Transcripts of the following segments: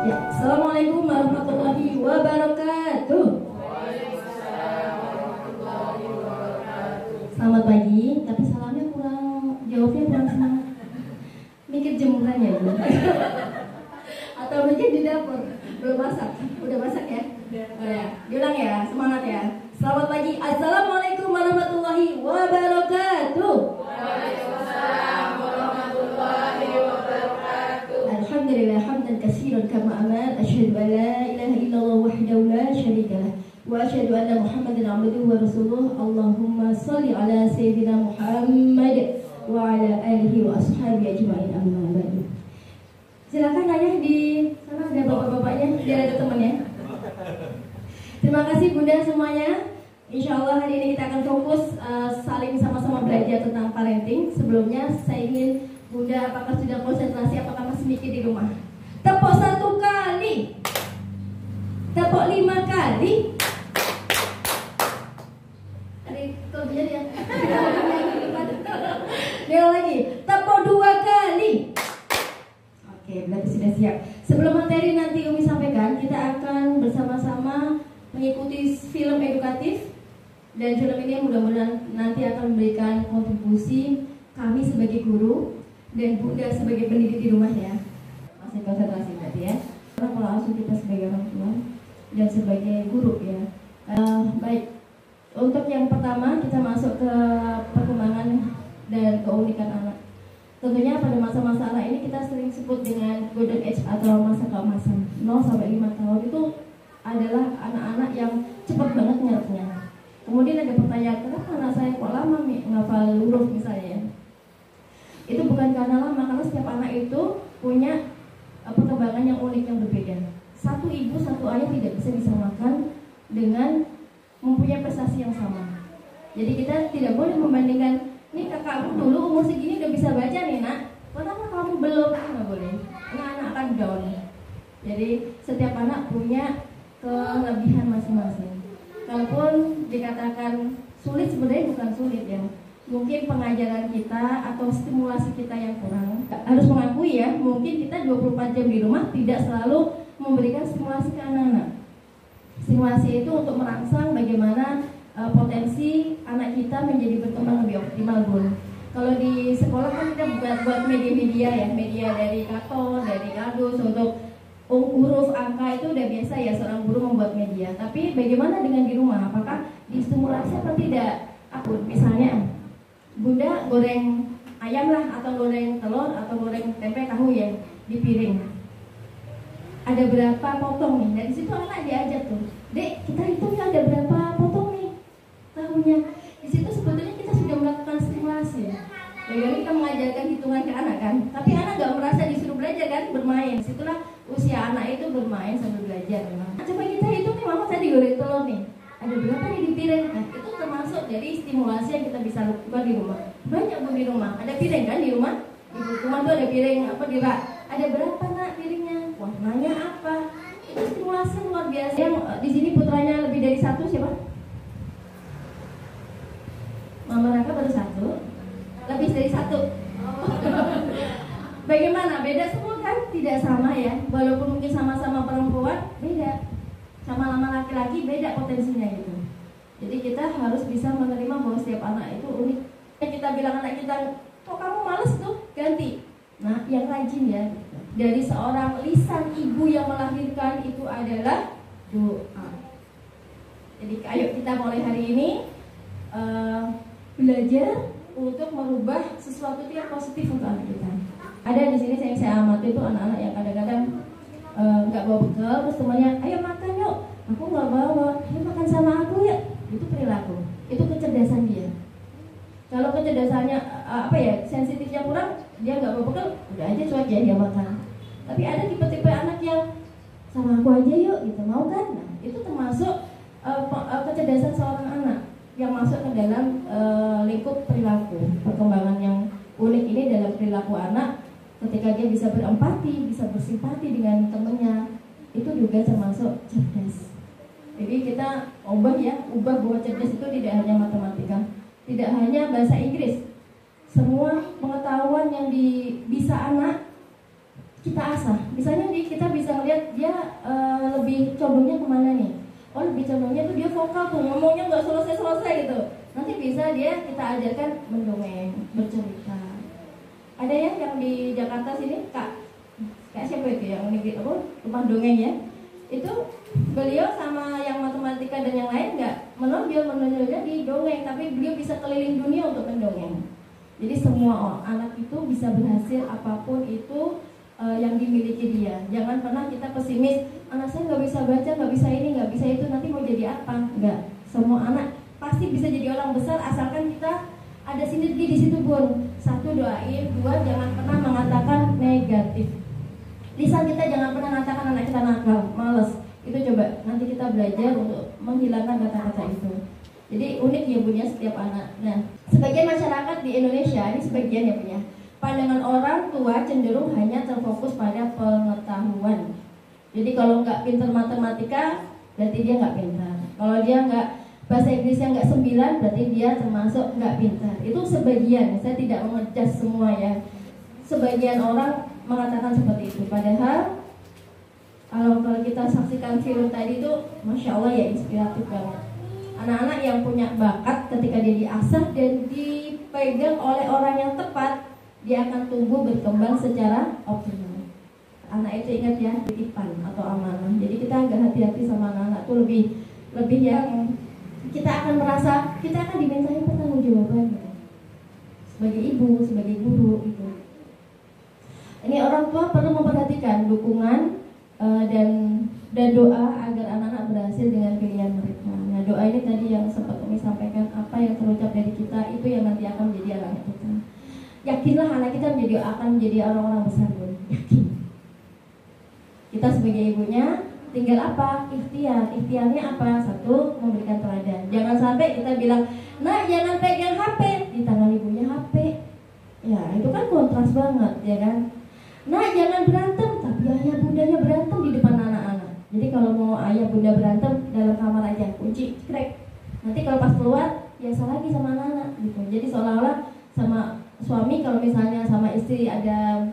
Ya, Assalamualaikum warahmatullahi wabarakatuh. Selamat pagi, tapi salamnya jawabnya kurang semangat. Mikir jemuran ya, Bu? Atau mungkin di dapur belum masak? Udah masak ya? Oh ya, diulang ya, semangat ya. Selamat pagi, assalamualaikum warahmatullahi wabarakatuh. Waalaikumsalam warahmatullahi wabarakatuh. Alhamdulillah hamdan katsiran kama amar. Asyhadu an la ilaha illallah wahdahu la syarikalah wa asyhadu anna Muhammadan abduhu wa rasuluh. Allahumma shalli ala sayyidina Muhammad wa ala alihi wa ashabihi ajma'in, amma ba'du. Silakan ayah di sana, ada bapak-bapaknya, biar ada temannya. Terima kasih Bunda semuanya. Insya Allah hari ini kita akan fokus saling sama-sama belajar tentang parenting. Sebelumnya saya ingin Bunda, apakah sudah konsentrasi, apakah masih mikir di rumah? Tepuk 1 kali, tepuk 5 kali. Ada kelebihan ya? Dia lagi, tepuk 2 kali. Oke, berarti sudah siap. Sebelum materi nanti Umi sampaikan, kita akan bersama-sama mengikuti film edukatif. Dan film ini mudah-mudahan nanti akan memberikan kontribusi kami sebagai guru dan Bunda sebagai pendidik di rumah ya. Masih konsentrasi berarti ya. Karena kalau langsung kita sebagai orang tua dan sebagai guru ya. Baik, untuk yang pertama kita masuk ke perkembangan dan keunikan anak. Tentunya pada masa-masa anak ini kita sering sebut dengan golden age atau masa keemasan. 0 sampai 5 tahun itu adalah anak-anak yang cepat banget nyerapnya. Kemudian ada pertanyaan, kenapa anak saya kok lama ngafal huruf misalnya ya? Itu bukan karena lama, karena setiap anak itu punya perkembangan yang unik, yang berbeda. Satu ibu, satu ayah tidak bisa disamakan dengan mempunyai prestasi yang sama. Jadi kita tidak boleh membandingkan, nih kakakmu dulu umur segini udah bisa baca nih nak, kenapa kamu belum? Nggak boleh, anak-anak akan down. Jadi setiap anak punya kelebihan masing-masing. Kalaupun dikatakan sulit, sebenarnya bukan sulit ya. Mungkin pengajaran kita atau stimulasi kita yang kurang. Harus mengakui ya, mungkin kita 24 jam di rumah tidak selalu memberikan stimulasi ke anak-anak. Stimulasi itu untuk merangsang bagaimana potensi anak kita menjadi berkembang lebih optimal, Bun. Kalau di sekolah kan kita buat media-media ya, media dari karton, dari kardus untuk huruf, angka itu udah biasa ya seorang guru membuat media. Tapi bagaimana dengan di rumah? Apakah distimulasi atau tidak? Aku misalnya Bunda goreng ayam lah, atau goreng telur, atau goreng tempe tahu ya di piring. Ada berapa potong nih? Dari situ anak diajak tuh, Dek, kita hitung ya ada berapa potong nih tahunya. Di situ sebetulnya kita sudah melakukan stimulasi. Bagaimana kita mengajarkan hitungan ke anak kan? Tapi anak nggak merasa disuruh belajar kan, bermain. Disitulah usia anak itu bermain sambil belajar memang. Coba kita hitung nih, mama tadi goreng telur nih, ada berapa nih di piring? Nah, itu termasuk dari stimulasi yang kita bisa lakukan di rumah. Banyak Bu di rumah, ada piring kan di rumah? Di rumah tuh ada piring apa di rak? Ada berapa nak piringnya? Warnanya apa? Itu stimulasi luar biasa. Yang di sini putranya lebih dari 1 siapa? Mama Raka baru 1, lebih dari 1. Bagaimana? Beda semua kan? Tidak sama ya. Walaupun mungkin sama-sama perempuan, beda. Sama-sama laki-laki, beda potensinya gitu. Jadi kita harus bisa menerima bahwa setiap anak itu unik. Kita bilang anak kita, kok kamu males tuh? Ganti. Nah, yang rajin ya. Dari seorang lisan ibu yang melahirkan itu adalah doa. Jadi ayo kita mulai hari ini belajar untuk merubah sesuatu yang positif untuk anak kita. Ada di sini saya amati itu anak-anak yang kadang-kadang nggak bawa bekal, terus temannya, ayo makan yuk. Aku nggak bawa, ayo makan sama aku ya. Itu perilaku, itu kecerdasan dia. Kalau kecerdasannya sensitifnya kurang, dia nggak bawa bekal, udah aja cuek ya dia makan. Tapi ada tipe-tipe anak yang sama aku aja yuk, gitu mau kan? Nah, itu termasuk kecerdasan seorang anak yang masuk ke dalam lingkup perilaku. Perkembangan yang unik ini dalam perilaku anak, ketika dia bisa berempati, bisa bersimpati dengan temannya, itu juga termasuk cerdas. Jadi kita ubah bahwa cerdas itu tidak hanya matematika, tidak hanya bahasa Inggris. Semua pengetahuan yang bisa anak kita asah. Misalnya nih kita bisa melihat dia lebih condongnya kemana nih. Oh lebih condongnya tuh dia vokal tuh, ngomongnya nggak selesai-selesai gitu. Nanti bisa kita ajarkan mendongeng, bercerita. Ada ya yang di Jakarta sini kak siapa itu yang ini rumah dongeng ya? Itu beliau sama yang matematika dan yang lain nggak menonjolnya di dongeng, tapi beliau bisa keliling dunia untuk mendongeng. Jadi semua anak itu bisa berhasil apapun itu yang dimiliki dia. Jangan pernah kita pesimis, anak saya nggak bisa baca, nggak bisa ini, nggak bisa itu, nanti mau jadi apa? Nggak. Semua anak pasti bisa jadi orang besar asalkan kita ada sinergi di situ Bun. 1 doain, 2 jangan pernah mengatakan negatif. Lisan kita jangan pernah mengatakan anak kita nakal, males. Itu coba nanti kita belajar untuk menghilangkan kata-kata itu. Jadi unik ya Bun ya setiap anak. Nah, sebagian masyarakat di Indonesia ini sebagian ya punya pandangan orang tua cenderung hanya terfokus pada pengetahuan. Jadi kalau nggak pintar matematika, berarti dia nggak pintar. Kalau dia nggak bahasa Inggrisnya nggak 9, berarti dia termasuk nggak pintar. Itu sebagian, saya tidak mengejudge semua ya. Sebagian orang mengatakan seperti itu. Padahal kalau kita saksikan film tadi itu, masya Allah ya inspiratif banget. Anak-anak yang punya bakat ketika dia diasah dan dipegang oleh orang yang tepat, dia akan tumbuh berkembang secara optimal. Anak itu ingat ya, titipan atau amanah. Jadi kita agak hati-hati sama anak-anak itu lebih yang kita akan merasa kita akan dimintai pertanggungjawaban gitu. Sebagai ibu, sebagai guru gitu. Ini orang tua perlu memperhatikan dukungan dan doa agar anak-anak berhasil dengan pilihan mereka. Nah, doa ini tadi yang sempat kami sampaikan, apa yang terucap dari kita itu yang nanti akan menjadi anak kita. Yakinlah anak kita akan menjadi orang-orang besar Bun. Yakin. Kita sebagai ibunya tinggal apa? Ikhtiar. Ikhtiarnya apa? 1, memberikan teladan. Jangan sampai kita bilang, nah jangan pegang HP, di tangan ibunya HP. Ya itu kan kontras banget ya kan. Nah jangan berantem, tapi ayah bundanya berantem di depan anak-anak. Jadi kalau mau ayah bunda berantem dalam kamar aja, kunci, krek. Nanti kalau pas keluar, biasa lagi sama anak-anak gitu. Jadi seolah-olah sama suami kalau misalnya sama istri ada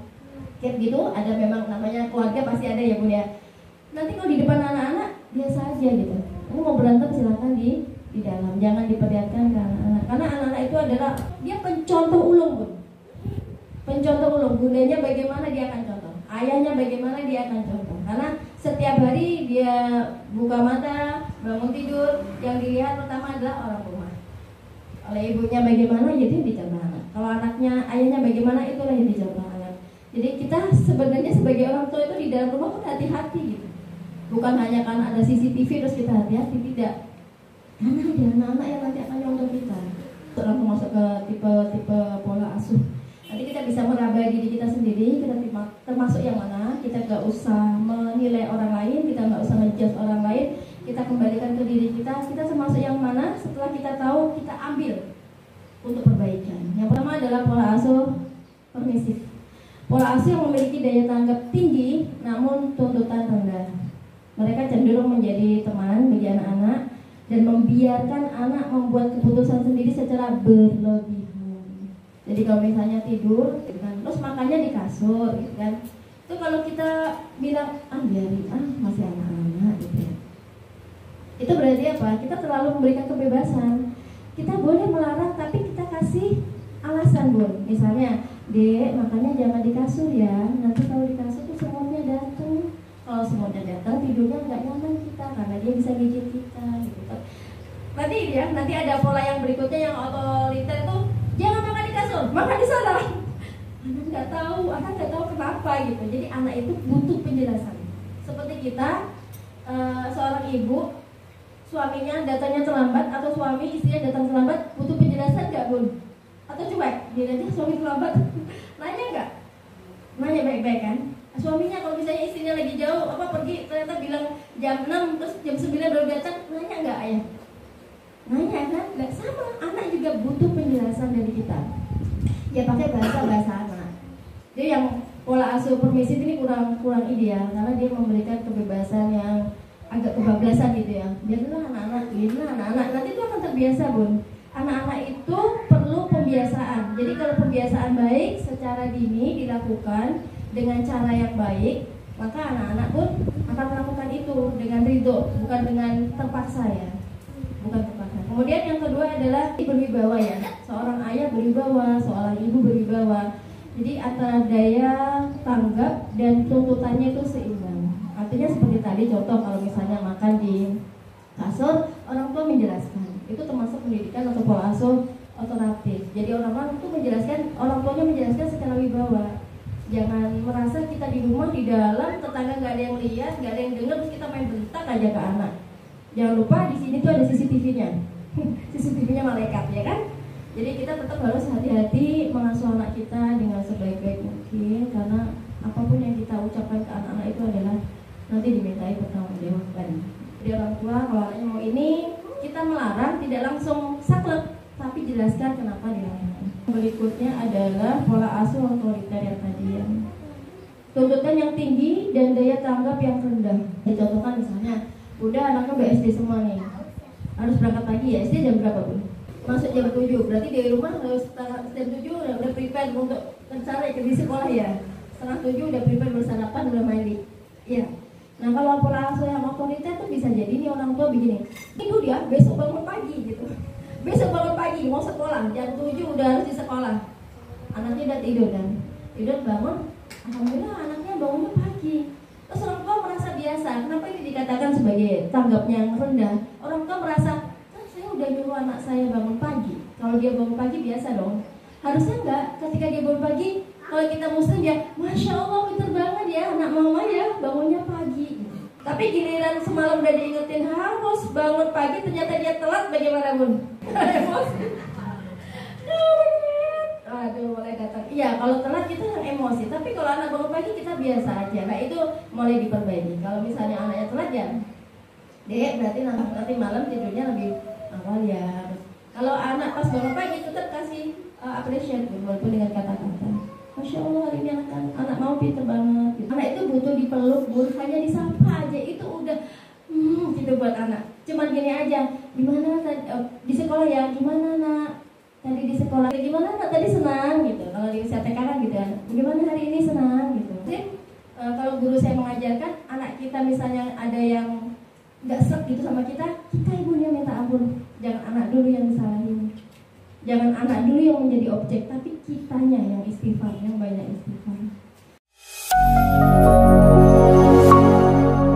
gap gitu, ada memang namanya keluarga pasti ada ya Bun ya. Nanti kalau di depan anak-anak biasa aja gitu. Kamu mau berantem silakan di dalam, jangan diperlihatkan ke anak-anak. Karena anak-anak itu adalah dia pencontoh ulung Bun. Pencontoh ulung, bundanya bagaimana dia akan contoh, ayahnya bagaimana dia akan contoh. Karena setiap hari dia buka mata, bangun tidur, yang dilihat pertama adalah orang rumah. Oleh ibunya bagaimana, jadi dicontoh anak. Kalau anaknya, ayahnya bagaimana, itulah yang dicontoh anak. Jadi kita sebenarnya sebagai orang tua itu di dalam rumah pun hati-hati gitu. Bukan hanya karena ada CCTV terus kita hati-hati, tidak. Karena ada anak-anak yang nanti akan nyontoh kita. Langsung masuk ke tipe pola asuh. Nanti kita bisa meraba diri kita sendiri, kita termasuk yang mana. Kita gak usah menilai orang lain, kita gak usah ngejudge orang lain. Kita kembalikan ke diri kita termasuk yang mana. Setelah kita tahu, kita ambil untuk perbaikan. Yang pertama adalah pola asuh permisif. Pola asuh yang memiliki daya tanggap tinggi namun tuntutan rendah. Mereka cenderung menjadi teman bagi anak-anak dan membiarkan anak membuat keputusan sendiri secara berlebihan. Jadi kalau misalnya tidur, gitu kan, terus makannya di kasur, gitu kan. Itu kalau kita bilang, biarin, masih anak-anak, gitu ya. Itu berarti apa? Kita terlalu memberikan kebebasan. Kita boleh melarang, tapi kita kasih alasan Bun. Misalnya, Dek, makannya jangan di kasur ya. Nanti kalau di kasur tuh semutnya datang. Kalau semutnya datang, tidurnya nggak nyaman kita, karena dia bisa gigit kita, gitu. Nanti ya, nanti ada pola yang berikutnya yang otoriter itu. Jangan makan di kasur, makan di sana. Anak nggak tahu kenapa gitu. Jadi anak itu butuh penjelasan. Seperti kita, seorang ibu, suaminya datangnya terlambat atau suami istrinya datang terlambat, butuh penjelasan nggak Bun? Atau coba dia aja suami terlambat, nanya nggak? Nanya baik-baik kan? Suaminya kalau misalnya istrinya lagi jauh, pergi ternyata bilang jam 6 terus jam 9 baru datang, nanya nggak ayah? Nanya kan? Nggak sama, anak juga butuh penjelasan dari kita. Ya pakai bahasa anak. Jadi yang pola asuh permisif ini kurang ideal karena dia memberikan kebebasan yang agak kebablasan gitu ya. Biarlah anak-anak, nanti itu akan terbiasa Bun. Anak-anak itu perlu pembiasaan. Jadi kalau pembiasaan baik secara dini dilakukan, dengan cara yang baik, maka anak-anak pun akan melakukan itu dengan ridho, bukan dengan terpaksa ya, bukan terpaksa. Kemudian yang kedua adalah berwibawa ya, seorang ayah berwibawa, seorang ibu berwibawa. Jadi antara daya tanggap dan tuntutannya itu seimbang. Artinya seperti tadi contoh, kalau misalnya makan di kasur, orang tua menjelaskan, itu termasuk pendidikan atau pola asuh otoratif. Jadi orang itu menjelaskan, orang tuanya menjelaskan secara wibawa. Jangan merasa kita di rumah, di dalam, tetangga nggak ada yang lihat, nggak ada yang dengar, terus kita main bentak aja ke anak. Jangan lupa di sini tuh ada CCTV-nya, CCTV-nya malaikat ya kan. Jadi kita tetap harus hati-hati mengasuh anak kita dengan sebaik-baik mungkin, karena apapun yang kita ucapkan ke anak-anak itu adalah nanti dimintai pertanggungjawaban. Jadi orang tua kalau anaknya mau ini, kita melarang tidak langsung saklek, tapi jelaskan kenapa dilarang. Berikutnya adalah pola asuh otoriter yang tadi ya. Tuntutan yang tinggi dan daya tanggap yang rendah. Dicontohkan misalnya, udah anaknya BSD semua nih, harus berangkat pagi ya, SD jam berapa Bu? Masuk jam 7, berarti di rumah harus jam 7 udah prepare untuk rencana ikut di sekolah ya. Setengah 7 udah prepare bersarapan, udah mandi. Iya. Nah kalau pola asuh yang otoriter tuh bisa jadi nih orang tua begini, itu dia besok bangun pagi gitu. Besok bangun pagi mau sekolah, jam 7 udah harus di sekolah. Anaknya udah tidur kan, tidur bangun, alhamdulillah anaknya bangunnya pagi. Terus orang tua merasa biasa. Kenapa ini dikatakan sebagai tanggapnya yang rendah? Orang tua merasa, kan saya udah nyuruh anak saya bangun pagi. Kalau dia bangun pagi biasa dong. Harusnya enggak, ketika dia bangun pagi, kalau kita muslim ya, Masya Allah pintar banget ya anak mama ya, bangunnya pagi. Tapi giliran semalam udah diingetin harus bangun pagi, ternyata dia telat, bagaimana Bun? Emosi. Aduh, mulai datang. Iya, kalau telat kita yang emosi. Tapi kalau anak bangun pagi kita biasa aja. Nah itu mulai diperbaiki. Kalau misalnya anaknya telat ya, Dek, berarti nanti malam tidurnya lebih awal ya. Kalau anak pas bangun pagi tetap kasih appreciate walaupun dengan kata-kata. Masya Allah hari ini anak mau pintar banget gitu. Anak itu butuh dipeluk, hanya disapa aja itu udah gitu buat anak. Cuman gini aja, gimana di sekolah ya, gimana nak tadi di sekolah, gimana nak tadi senang gitu. Kalau di usia TK kan gitu kan, gimana hari ini senang gitu. Jadi kalau guru saya mengajarkan anak kita misalnya ada yang nggak serp gitu sama kita ibunya minta ampun. Jangan anak dulu yang disalahin. Jangan anak dulu yang menjadi objek, tapi kitanya yang istighfar, yang banyak istighfar.